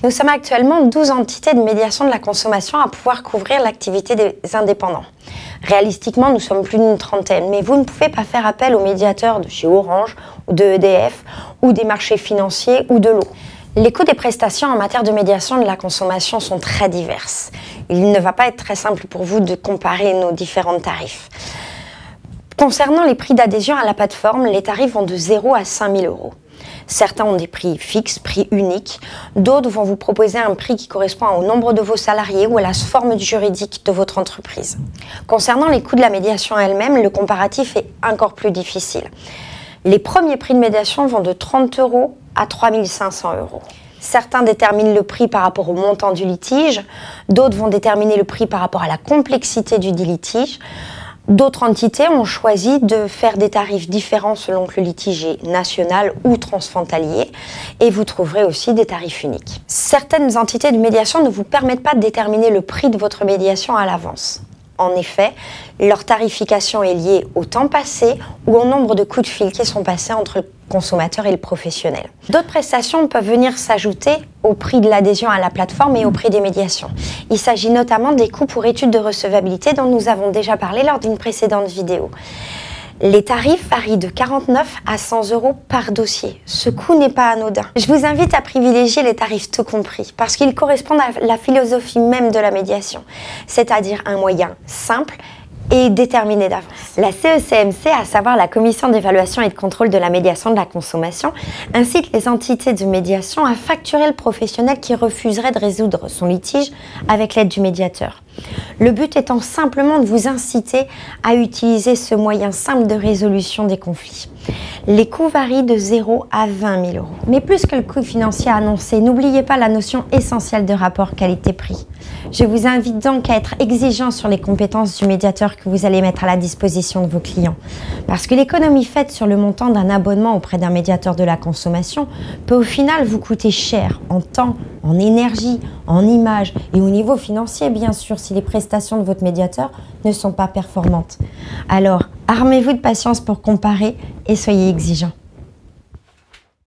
Nous sommes actuellement 12 entités de médiation de la consommation à pouvoir couvrir l'activité des indépendants. Réalistiquement, nous sommes plus d'une trentaine, mais vous ne pouvez pas faire appel aux médiateurs de chez Orange, ou de EDF, ou des marchés financiers, ou de l'eau. Les coûts des prestations en matière de médiation de la consommation sont très diverses. Il ne va pas être très simple pour vous de comparer nos différents tarifs. Concernant les prix d'adhésion à la plateforme, les tarifs vont de 0 à 5 000 €. Certains ont des prix fixes, prix uniques. D'autres vont vous proposer un prix qui correspond au nombre de vos salariés ou à la forme juridique de votre entreprise. Concernant les coûts de la médiation elle-même, le comparatif est encore plus difficile. Les premiers prix de médiation vont de 30 € à 3 500 €. Certains déterminent le prix par rapport au montant du litige, d'autres vont déterminer le prix par rapport à la complexité du litige. D'autres entités ont choisi de faire des tarifs différents selon que le litige est national ou transfrontalier, et vous trouverez aussi des tarifs uniques. Certaines entités de médiation ne vous permettent pas de déterminer le prix de votre médiation à l'avance. En effet, leur tarification est liée au temps passé ou au nombre de coups de fil qui sont passés entre le consommateur et le professionnel. D'autres prestations peuvent venir s'ajouter au prix de l'adhésion à la plateforme et au prix des médiations. Il s'agit notamment des coûts pour études de recevabilité dont nous avons déjà parlé lors d'une précédente vidéo. Les tarifs varient de 49 à 100 € par dossier. Ce coût n'est pas anodin. Je vous invite à privilégier les tarifs tout compris parce qu'ils correspondent à la philosophie même de la médiation, c'est-à-dire un moyen simple et déterminé d'avance. La CECMC, à savoir la Commission d'évaluation et de contrôle de la médiation de la consommation, incite les entités de médiation à facturer le professionnel qui refuserait de résoudre son litige avec l'aide du médiateur. Le but étant simplement de vous inciter à utiliser ce moyen simple de résolution des conflits. Les coûts varient de 0 à 20 000 €. Mais plus que le coût financier annoncé, n'oubliez pas la notion essentielle de rapport qualité-prix. Je vous invite donc à être exigeant sur les compétences du médiateur que vous allez mettre à la disposition de vos clients. Parce que l'économie faite sur le montant d'un abonnement auprès d'un médiateur de la consommation peut au final vous coûter cher en temps, en énergie, en images et au niveau financier bien sûr si les prestations de votre médiateur ne sont pas performantes. Alors, armez-vous de patience pour comparer et soyez exigeants.